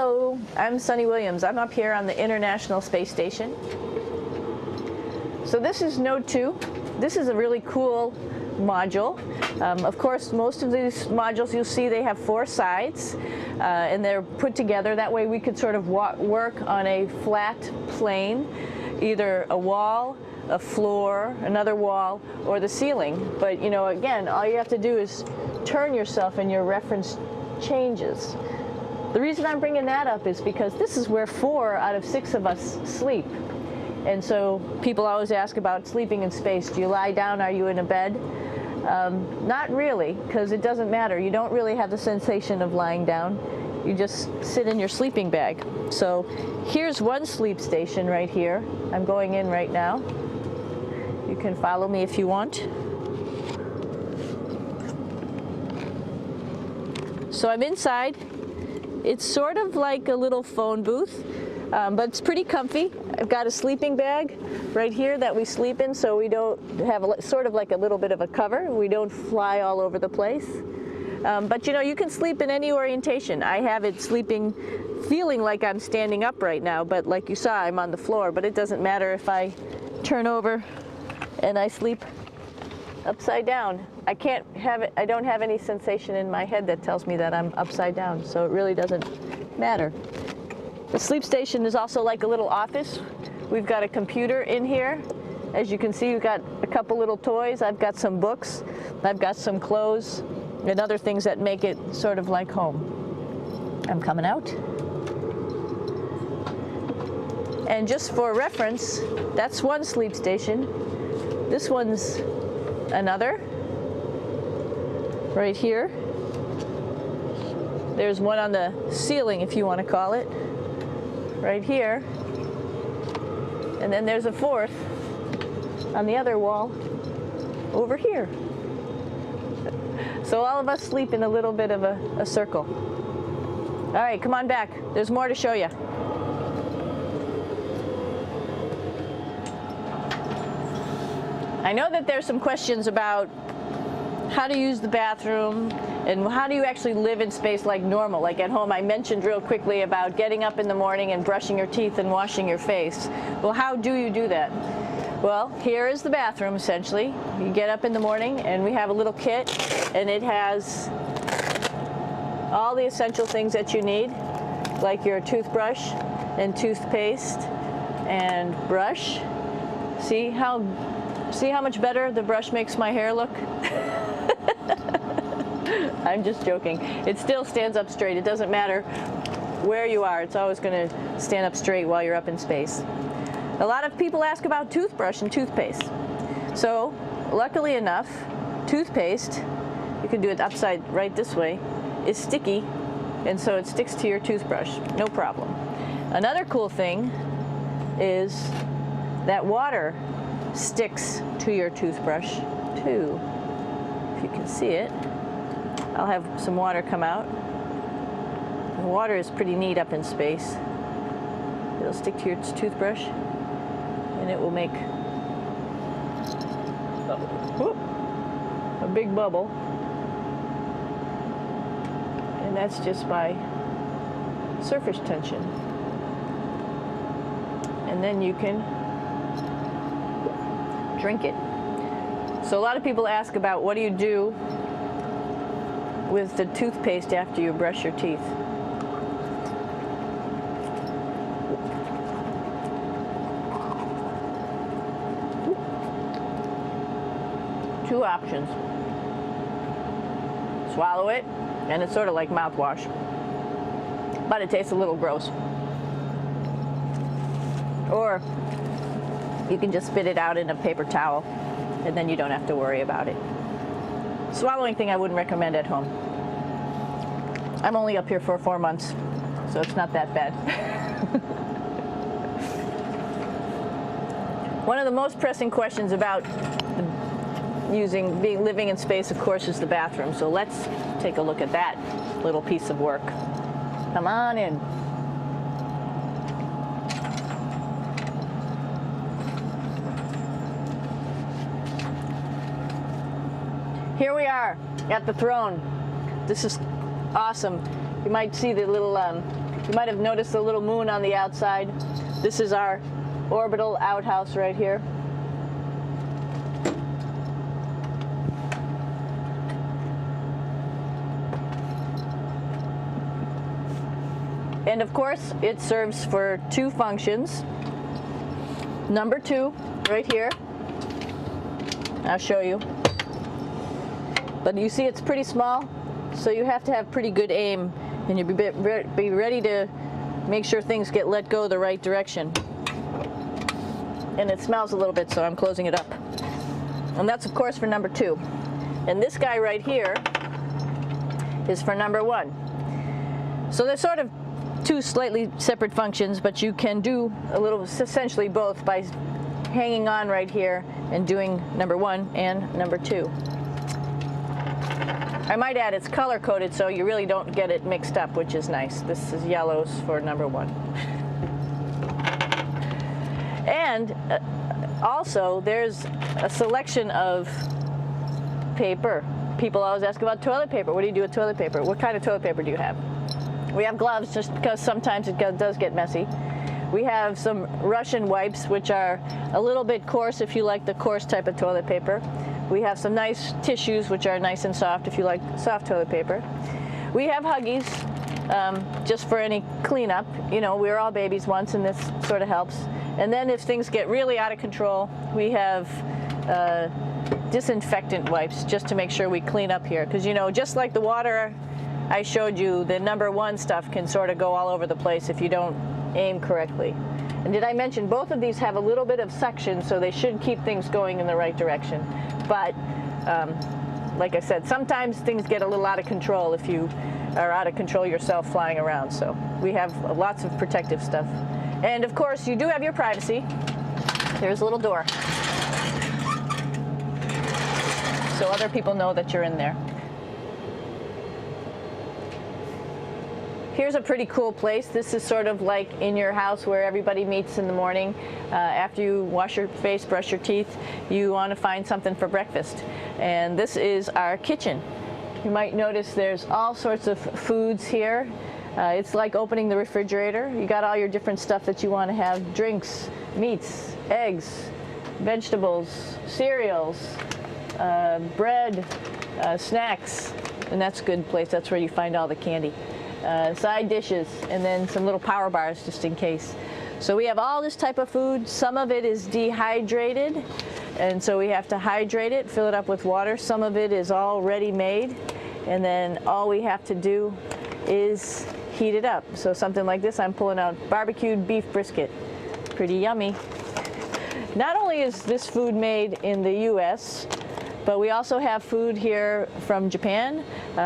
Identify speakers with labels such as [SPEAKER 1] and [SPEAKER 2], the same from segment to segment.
[SPEAKER 1] Hello, I'm Sunny Williams. I'm up here on the International Space Station. So this is Node 2. This is a really cool module. Of course, most of these modules you'll see they have 4 sides and they're put together. That way we could sort of work on a flat plane, either a wall, a floor, another wall, or the ceiling. But you know, again, all you have to do is turn yourself and your reference changes. The reason I'm bringing that up is because this is where 4 out of 6 of us sleep. And so people always ask about sleeping in space. Do you lie down? Are you in a bed? Not really, because it doesn't matter. You don't really have the sensation of lying down. You just sit in your sleeping bag. So here's one sleep station right here. I'm going in right now. You can follow me if you want. So I'm inside. It's sort of like a little phone booth, but it's pretty comfy. I've got a sleeping bag right here that we sleep in, so we don't have sort of like a little bit of a cover. We don't fly all over the place. But you know, you can sleep in any orientation. I have it sleeping, feeling like I'm standing up right now, but like you saw, I'm on the floor. But it doesn't matter if I turn over and I sleep upside down. I can't have it, I don't have any sensation in my head that tells me that I'm upside down, so it really doesn't matter. The sleep station is also like a little office. We've got a computer in here. As you can see, we've got a couple little toys. I've got some books. I've got some clothes and other things that make it sort of like home. I'm coming out. And just for reference, that's one sleep station. This one's another, right here. There's one on the ceiling, if you want to call it, right here. And then there's a 4th on the other wall over here. So all of us sleep in a little bit of a circle. All right, come on back. There's more to show you. I know that there's some questions about how to use the bathroom and how do you actually live in space like normal, like at home. I mentioned real quickly about getting up in the morning and brushing your teeth and washing your face. Well, how do you do that? Well, here is the bathroom essentially. You get up in the morning and we have a little kit and it has all the essential things that you need, like your toothbrush and toothpaste and brush. See how much better the brush makes my hair look? I'm just joking. It still stands up straight. It doesn't matter where you are. It's always going to stand up straight while you're up in space. A lot of people ask about toothbrush and toothpaste. So, luckily enough, toothpaste, you can do it upside right this way, is sticky, and so it sticks to your toothbrush. No problem. Another cool thing is that water sticks to your toothbrush too. If you can see it, I'll have some water come out. The water is pretty neat up in space. It'll stick to your toothbrush and it will make a big bubble, and that's just by surface tension. And then you can drink it. So a lot of people ask about what do you do with the toothpaste after you brush your teeth. Two options. Swallow it, and it's sort of like mouthwash, but it tastes a little gross. Or you can just spit it out in a paper towel, and then you don't have to worry about it. Swallowing thing I wouldn't recommend at home. I'm only up here for 4 months, so it's not that bad. One of the most pressing questions about living in space, of course, is the bathroom. So let's take a look at that little piece of work. Come on in. Here we are at the throne. This is awesome. You might see the little You might have noticed the little moon on the outside. This is our orbital outhouse right here. And of course, it serves for two functions. Number two, right here. I'll show you. But you see it's pretty small, so you have to have pretty good aim, and you'll be ready to make sure things get let go the right direction. And it smells a little bit, so I'm closing it up. And that's, of course, for number two. And this guy right here is for number one. So they're sort of two slightly separate functions, but you can do a little, essentially both, by hanging on right here and doing number one and number two. I might add it's color coded, so you really don't get it mixed up, which is nice. This is yellows for number one. And also there's a selection of paper. People always ask about toilet paper. What do you do with toilet paper? What kind of toilet paper do you have? We have gloves, just because sometimes it does get messy. We have some Russian wipes, which are a little bit coarse if you like the coarse type of toilet paper. We have some nice tissues, which are nice and soft if you like soft toilet paper. We have Huggies, just for any cleanup. You know, we were all babies once, and this sort of helps. And then if things get really out of control, we have disinfectant wipes, just to make sure we clean up here. Because, you know, just like the water I showed you, the number one stuff can sort of go all over the place if you don't aim correctly. And did I mention both of these have a little bit of suction, so they should keep things going in the right direction. But like I said, sometimes things get a little out of control if you are out of control yourself flying around. So we have lots of protective stuff. And of course, you do have your privacy. There's a little door, so other people know that you're in there. Here's a pretty cool place. This is sort of like in your house where everybody meets in the morning. After you wash your face, brush your teeth, you want to find something for breakfast. And this is our kitchen. You might notice there's all sorts of foods here. It's like opening the refrigerator. You got all your different stuff that you want to have: drinks, meats, eggs, vegetables, cereals, bread, snacks. And that's a good place. That's where you find all the candy. Side dishes, and then some little power bars just in case. So we have all this type of food. Some of it is dehydrated, and so we have to hydrate it, fill it up with water. Some of it is already made, and then all we have to do is heat it up. So something like this, I'm pulling out barbecued beef brisket. Pretty yummy. Not only is this food made in the US, but we also have food here from Japan.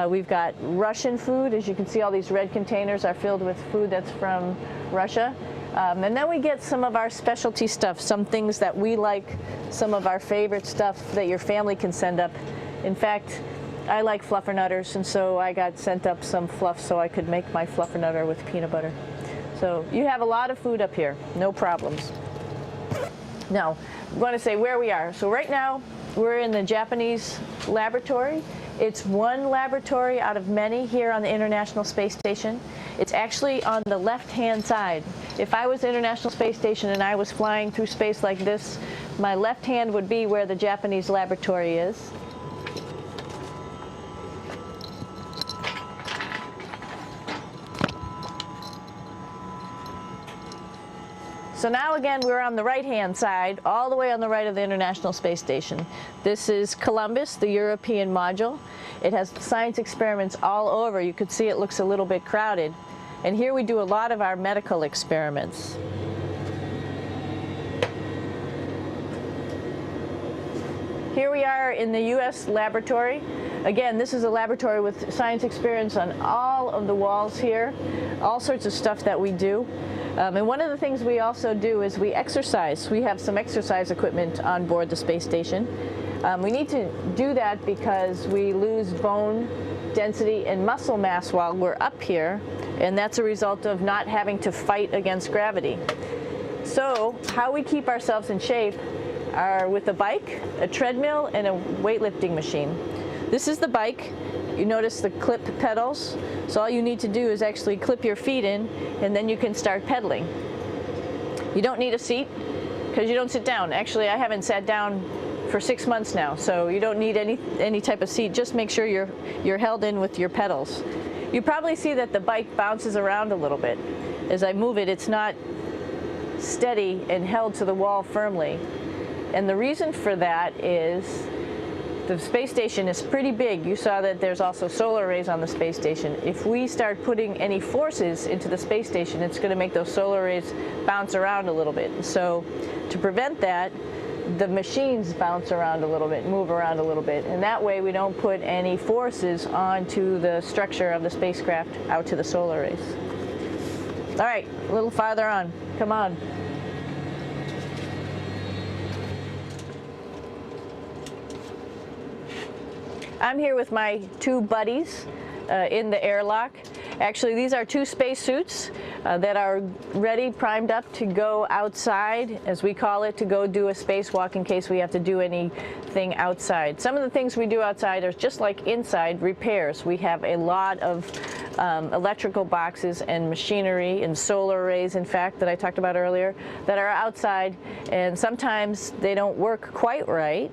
[SPEAKER 1] We've got Russian food. As you can see, all these red containers are filled with food that's from Russia. And then we get some of our specialty stuff, some things that we like, some of our favorite stuff that your family can send up. In fact, I like fluffernutters, and so I got sent up some fluff so I could make my fluffernutter with peanut butter. So you have a lot of food up here, no problems. Now, I'm going to say where we are. So right now, we're in the Japanese laboratory. It's one laboratory out of many here on the International Space Station. It's actually on the left-hand side. If I was International Space Station and I was flying through space like this, my left hand would be where the Japanese laboratory is. So now again, we're on the right-hand side, all the way on the right of the International Space Station. This is Columbus, the European module. It has science experiments all over. You could see it looks a little bit crowded. And here we do a lot of our medical experiments. Here we are in the US laboratory. Again, this is a laboratory with science experiments on all of the walls here, all sorts of stuff that we do. And one of the things we also do is we exercise. We have some exercise equipment on board the space station. We need to do that because we lose bone density and muscle mass while we're up here, and that's a result of not having to fight against gravity. So how we keep ourselves in shape are with a bike, a treadmill, and a weightlifting machine. This is the bike. You notice the clip pedals? So all you need to do is actually clip your feet in, and then you can start pedaling. You don't need a seat because you don't sit down. Actually, I haven't sat down for 6 months now, so you don't need any type of seat. Just make sure you're held in with your pedals. You probably see that the bike bounces around a little bit. As I move it, it's not steady and held to the wall firmly. And the reason for that is the space station is pretty big. You saw that there's also solar arrays on the space station. If we start putting any forces into the space station, it's going to make those solar arrays bounce around a little bit. So to prevent that, the machines bounce around a little bit, move around a little bit, and that way we don't put any forces onto the structure of the spacecraft out to the solar arrays. All right, a little farther on. Come on. I'm here with my 2 buddies in the airlock. Actually, these are 2 spacesuits that are ready, primed up to go outside, as we call it, to go do a spacewalk in case we have to do anything outside. Some of the things we do outside are just like inside, repairs. We have a lot of electrical boxes and machinery and solar arrays, in fact, that I talked about earlier, that are outside, and sometimes they don't work quite right.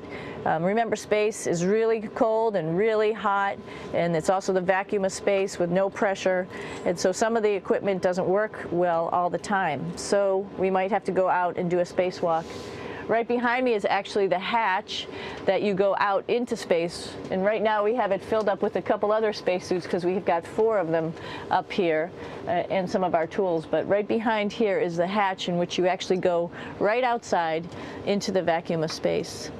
[SPEAKER 1] Remember, space is really cold and really hot, and it's also the vacuum of space with no pressure, and so some of the equipment doesn't work well all the time. So we might have to go out and do a spacewalk. Right behind me is actually the hatch that you go out into space, and right now we have it filled up with a couple other spacesuits because we've got 4 of them up here and some of our tools. But right behind here is the hatch in which you actually go right outside into the vacuum of space.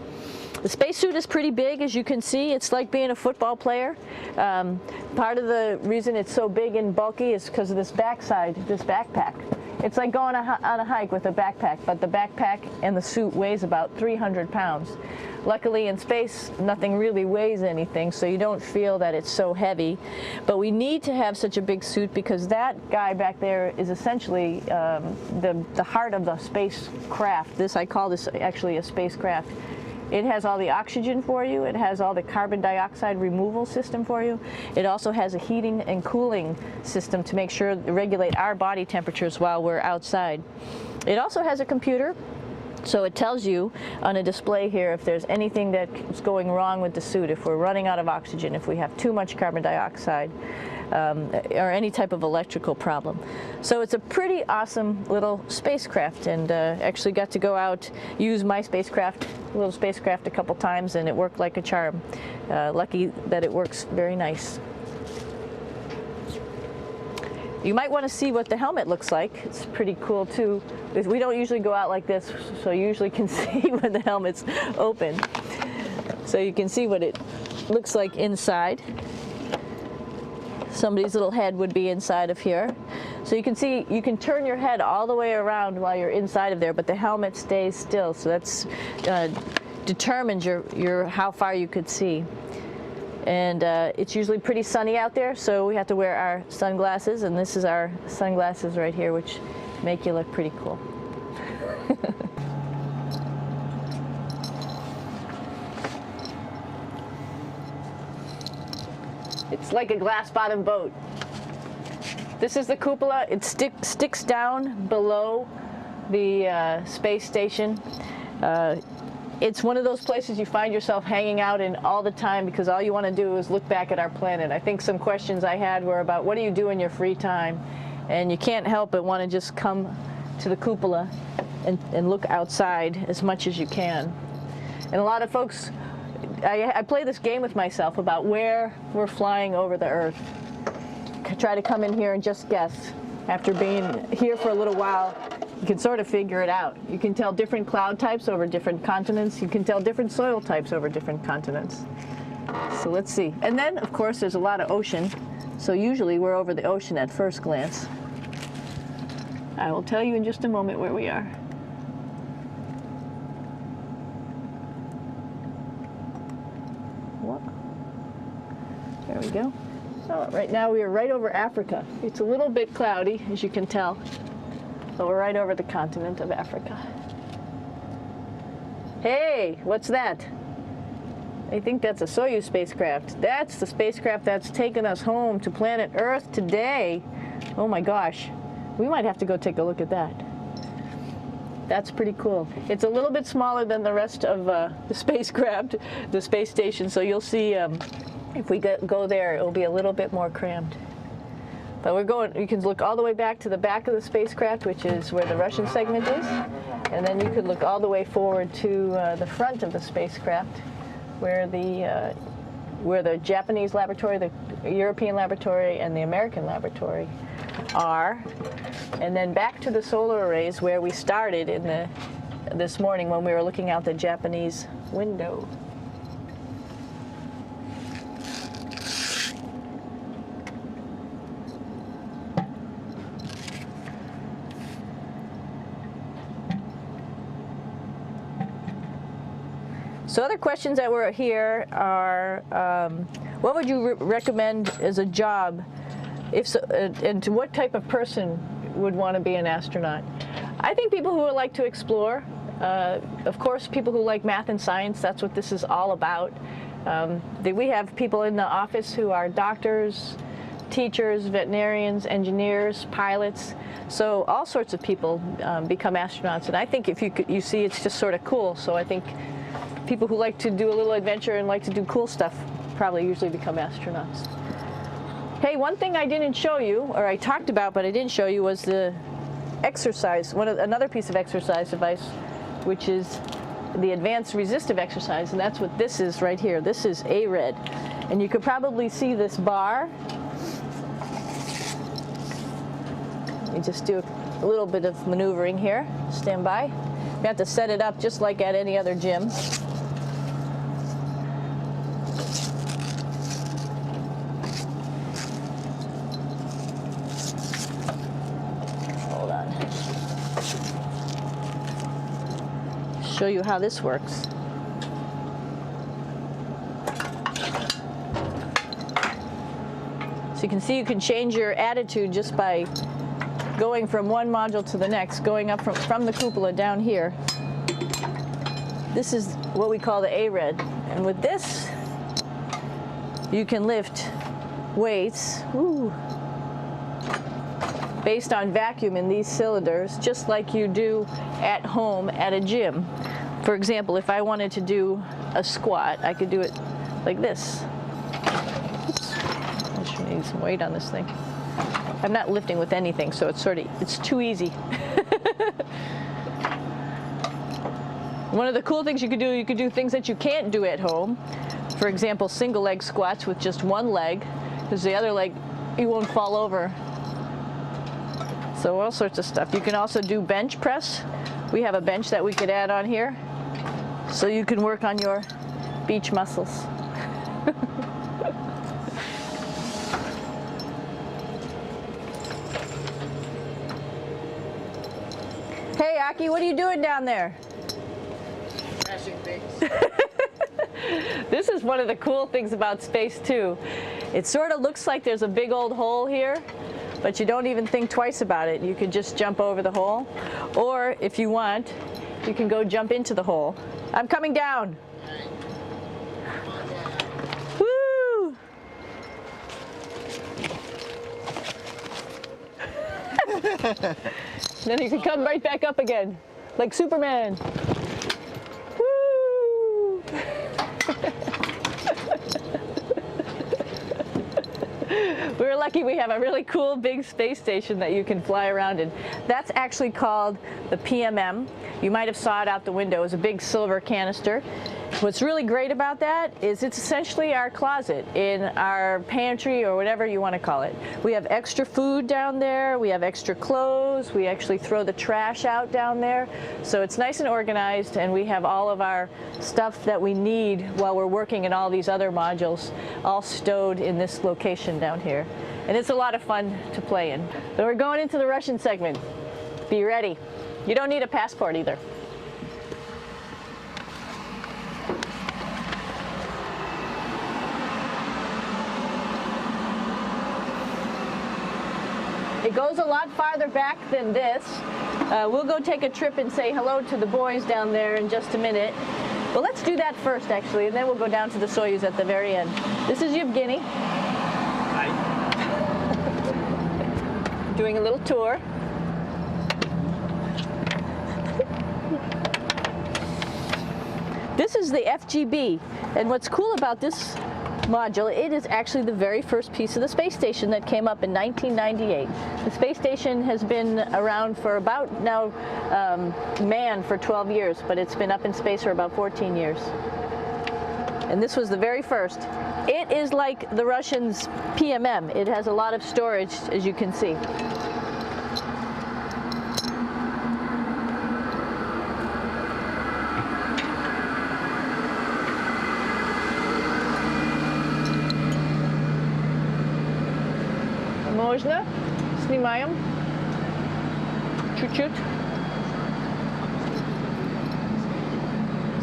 [SPEAKER 1] The spacesuit is pretty big, as you can see. It's like being a football player. Part of the reason it's so big and bulky is because of this backside, this backpack. It's like going on a hike with a backpack, but the backpack and the suit weighs about 300 pounds. Luckily in space, nothing really weighs anything, so you don't feel that it's so heavy. But we need to have such a big suit because that guy back there is essentially the heart of the spacecraft. I call this actually a spacecraft. It has all the oxygen for you. It has all the carbon dioxide removal system for you. It also has a heating and cooling system to make sure to regulate our body temperatures while we're outside. It also has a computer, so it tells you on a display here if there's anything that's going wrong with the suit, if we're running out of oxygen, if we have too much carbon dioxide, or any type of electrical problem. So it's a pretty awesome little spacecraft, and actually got to go out, use my little spacecraft a couple times, and it worked like a charm. Lucky that it works very nice. You might want to see what the helmet looks like. It's pretty cool too. We don't usually go out like this, so you usually can see when the helmet's open. So you can see what it looks like inside. Somebody's little head would be inside of here. So you can see, you can turn your head all the way around while you're inside of there, but the helmet stays still. So that's determines how far you could see. And it's usually pretty sunny out there, so we have to wear our sunglasses, and this is our sunglasses right here, which make you look pretty cool. It's like a glass-bottom boat. This is the cupola. It sticks down below the space station. It's one of those places you find yourself hanging out in all the time because all you want to do is look back at our planet. I think some questions I had were about what do you do in your free time? And you can't help but want to just come to the cupola and look outside as much as you can. And a lot of folks, I play this game with myself about where we're flying over the Earth. Try to come in here and just guess. After being here for a little while, you can sort of figure it out. You can tell different cloud types over different continents. You can tell different soil types over different continents. So let's see. And then, of course, there's a lot of ocean. So usually we're over the ocean at first glance. I will tell you in just a moment where we are. There we go. So right now we are right over Africa. It's a little bit cloudy, as you can tell, but we're right over the continent of Africa. Hey, what's that? I think that's a Soyuz spacecraft. That's the spacecraft that's taken us home to planet Earth today. Oh my gosh. We might have to go take a look at that. That's pretty cool. It's a little bit smaller than the rest of the spacecraft, the space station, so you'll see if we go there, it'll be a little bit more crammed. But we're going, you can look all the way back to the back of the spacecraft, which is where the Russian segment is, and then you could look all the way forward to the front of the spacecraft, where the Japanese laboratory, the European laboratory, and the American laboratory are, and then back to the solar arrays where we started in this morning when we were looking out the Japanese window. So other questions that were here are, what would you recommend as a job, and to what type of person would want to be an astronaut? I think people who would like to explore, of course people who like math and science, that's what this is all about. We have people in the office who are doctors, teachers, veterinarians, engineers, pilots, so all sorts of people become astronauts, and I think if you see it's just sort of cool, so I think people who like to do a little adventure and like to do cool stuff probably usually become astronauts. Hey, one thing I didn't show you, or I talked about but I didn't show you, was the exercise, another piece of exercise device, which is the advanced resistive exercise, and that's what this is right here. This is ARED, and you could probably see this bar. Let me just do a little bit of maneuvering here. Stand by. You have to set it up just like at any other gym. Show you how this works. So you can see you can change your attitude just by going from one module to the next, going up from the cupola down here. This is what we call the ARED, and with this you can lift weights based on vacuum in these cylinders, just like you do at home at a gym. For example, if I wanted to do a squat, I could do it like this. Oops. I should need some weight on this thing. I'm not lifting with anything, so it's too easy. One of the cool things you could do things that you can't do at home. For example, single leg squats with just one leg, because the other leg, you won't fall over. So all sorts of stuff. You can also do bench press. We have a bench that we could add on here, so you can work on your beach muscles. Hey, Aki, what are you doing down there?
[SPEAKER 2] Crashing things.
[SPEAKER 1] This is one of the cool things about space, too. It sort of looks like there's a big old hole here, but you don't even think twice about it. You could just jump over the hole, or if you want, you can go jump into the hole. I'm coming down. Woo! Then you can come right back up again, like Superman. Woo! We're lucky we have a really cool big space station that you can fly around in. That's actually called the PMM. You might have saw it out the window. It's a big silver canister. What's really great about that is it's essentially our closet in our pantry, or whatever you want to call it. We have extra food down there, we have extra clothes, we actually throw the trash out down there. So it's nice and organized, and we have all of our stuff that we need while we're working in all these other modules all stowed in this location down here. And it's a lot of fun to play in. So we're going into the Russian segment. Be ready. You don't need a passport either. It goes a lot farther back than this. We'll go take a trip and say hello to the boys down there in just a minute. Well, let's do that first, actually, and then we'll go down to the Soyuz at the very end. This is Yevgeny.
[SPEAKER 3] Hi.
[SPEAKER 1] Doing a little tour. This is the FGB, and what's cool about this module, it is actually the very first piece of the space station that came up in 1998. The space station has been around for about now manned for 12 years, but it's been up in space for about 14 years. And this was the very first. It is like the Russians' PMM. It has a lot of storage, as you can see. Можно? Снимаем. Чуть-чуть.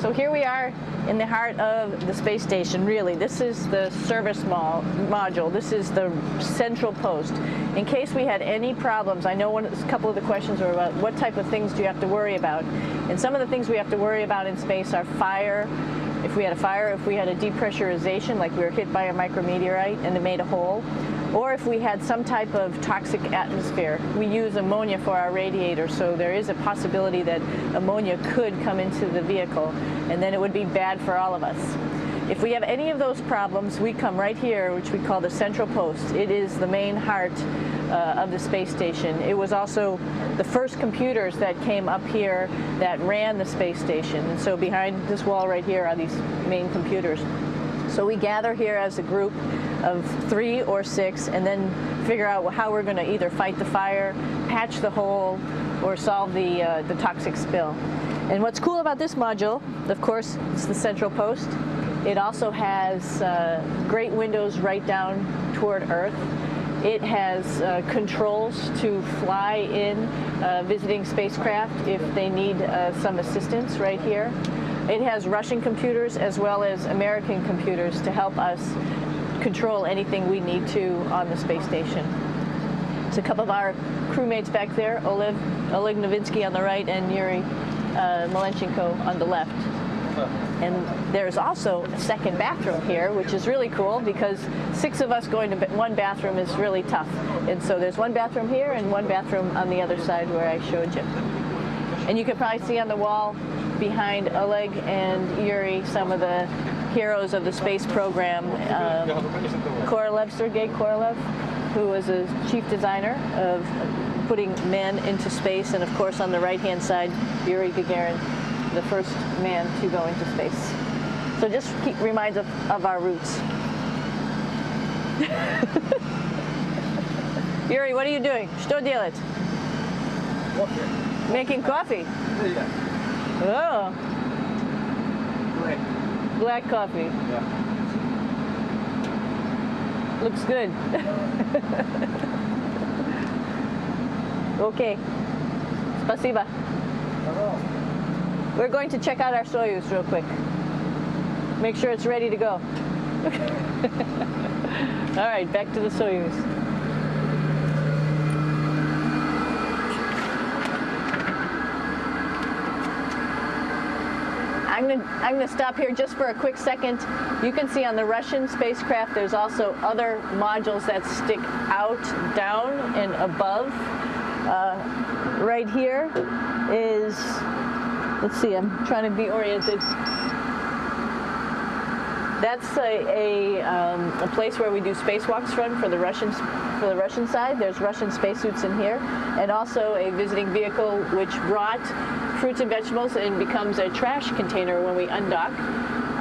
[SPEAKER 1] So here we are in the heart of the space station, really. This is the service module. This is the central post. In case we had any problems, I know a couple of the questions were about what type of things do you have to worry about. And some of the things we have to worry about in space are fire. If we had a fire, if we had a depressurization, like we were hit by a micrometeorite and it made a hole, or if we had some type of toxic atmosphere. We use ammonia for our radiator, so there is a possibility that ammonia could come into the vehicle, and then it would be bad for all of us. If we have any of those problems, we come right here, which we call the central post. It is the main heart of the space station. It was also the first computers that came up here that ran the space station, and so behind this wall right here are these main computers. So we gather here as a group of 3 or 6 and then figure out how we're going to either fight the fire, patch the hole, or solve the toxic spill. And what's cool about this module, of course, it's the central post. It also has great windows right down toward Earth. It has controls to fly in visiting spacecraft if they need some assistance right here. It has Russian computers as well as American computers to help us control anything we need to on the space station. It's a couple of our crewmates back there, Oleg Novinsky on the right and Yuri Malenchenko on the left. And there's also a second bathroom here, which is really cool because 6 of us going to one bathroom is really tough. And so there's one bathroom here and one bathroom on the other side where I showed you. And you can probably see on the wall behind Oleg and Yuri some of the heroes of the space program. Sergei Korolev, who was a chief designer of putting men into space, and of course on the right-hand side, Yuri Gagarin, the first man to go into space. So just reminds us of our roots. Yuri, what are you doing? Что делать?
[SPEAKER 3] Coffee.
[SPEAKER 1] Making coffee?
[SPEAKER 3] Yeah.
[SPEAKER 1] Oh. Black coffee.
[SPEAKER 3] Yeah.
[SPEAKER 1] Looks good. Okay. Спасибо. We're going to check out our Soyuz real quick. Make sure it's ready to go. All right, back to the Soyuz. I'm going to stop here just for a quick second. You can see on the Russian spacecraft there's also other modules that stick out, down, and above. Right here is, let's see, I'm trying to be oriented. That's a place where we do spacewalks from for the Russian side. There's Russian spacesuits in here, and also a visiting vehicle which brought fruits and vegetables and becomes a trash container when we undock.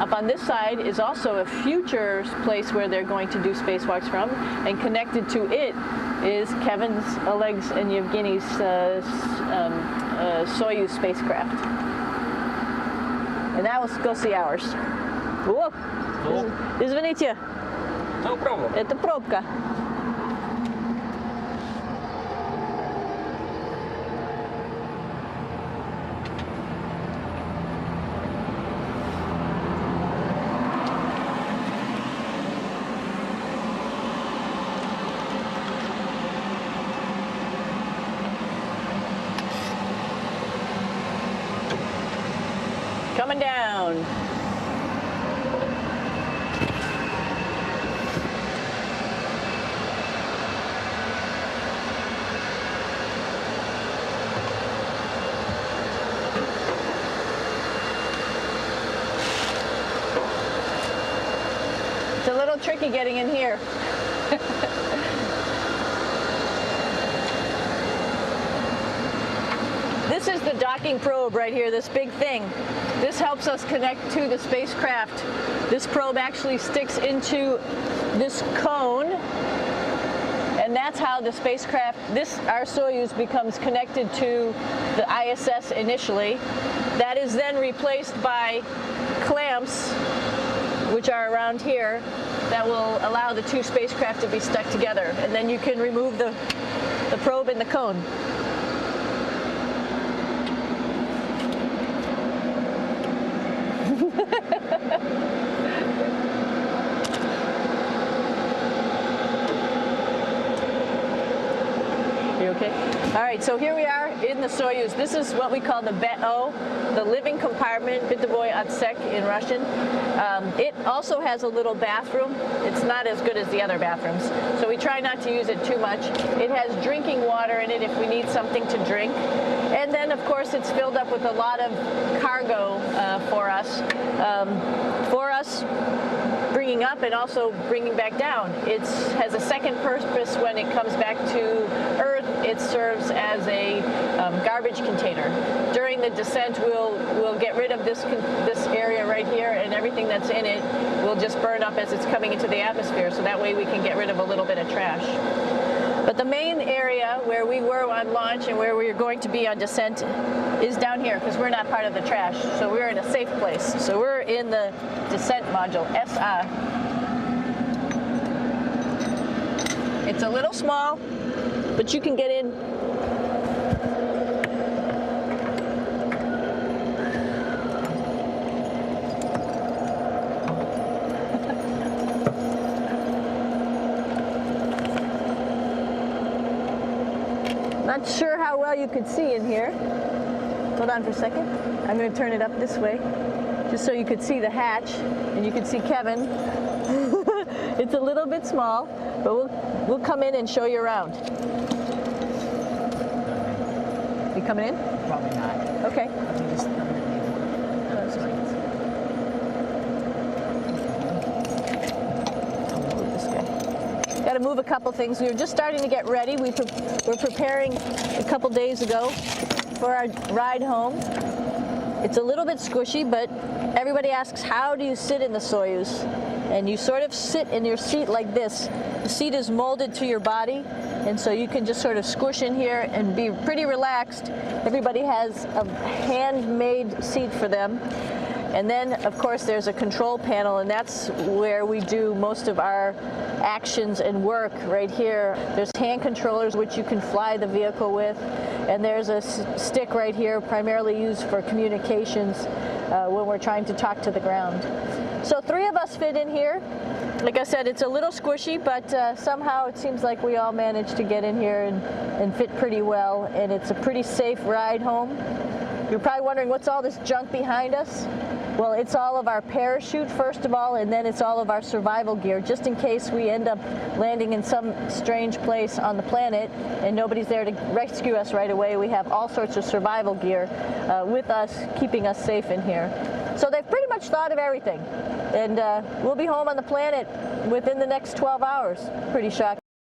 [SPEAKER 1] Up on this side is also a future place where they're going to do spacewalks from, and connected to it is Kevin's, Oleg's, and Yevgeny's Soyuz spacecraft. And now let's go see ours. Whoa! Извините.
[SPEAKER 3] No problem.
[SPEAKER 1] Это пробка. Coming down. little tricky getting in here. This is the docking probe right here, this big thing. This helps us connect to the spacecraft. This probe actually sticks into this cone, and that's how the spacecraft, our Soyuz, becomes connected to the ISS initially. That is then replaced by clamps, which are around here, that will allow the two spacecraft to be stuck together. And then you can remove the probe and the cone. You okay? All right, so here we are in the Soyuz. This is what we call the BEO, the living compartment, bytovой отсек in Russian. It also has a little bathroom. It's not as good as the other bathrooms, so we try not to use it too much. It has drinking water in it if we need something to drink. And then, of course, it's filled up with a lot of cargo for us. Bringing up and also bringing back down. It has a second purpose when it comes back to Earth. It serves as a garbage container. During the descent, we'll get rid of this area right here, and everything that's in it will just burn up as it's coming into the atmosphere, so that way we can get rid of a little bit of trash. But the main area where we were on launch and where we're going to be on descent is down here, because we're not part of the trash. So we're in a safe place. So we're in the descent module, SA. It's a little small, but you can get in. Not sure how well you could see in here. Hold on for a second. I'm going to turn it up this way, just so you could see the hatch and you could see Kevin. It's a little bit small, but we'll come in and show you around. You coming in?
[SPEAKER 2] Probably not.
[SPEAKER 1] Okay. Got to move a couple things. We were just starting to get ready. We're preparing a couple days ago for our ride home. It's a little bit squishy, but everybody asks, how do you sit in the Soyuz? And you sort of sit in your seat like this. The seat is molded to your body, and so you can just sort of squish in here and be pretty relaxed. Everybody has a handmade seat for them. And then, of course, there's a control panel, and that's where we do most of our actions and work right here. There's hand controllers which you can fly the vehicle with, and there's a stick right here primarily used for communications when we're trying to talk to the ground. So 3 of us fit in here. Like I said, it's a little squishy, but somehow it seems like we all managed to get in here and fit pretty well, and it's a pretty safe ride home. You're probably wondering, what's all this junk behind us? Well, it's all of our parachute, first of all, and then it's all of our survival gear, just in case we end up landing in some strange place on the planet and nobody's there to rescue us right away. We have all sorts of survival gear with us, keeping us safe in here. So they've pretty much thought of everything. And we'll be home on the planet within the next 12 hours. Pretty shocking.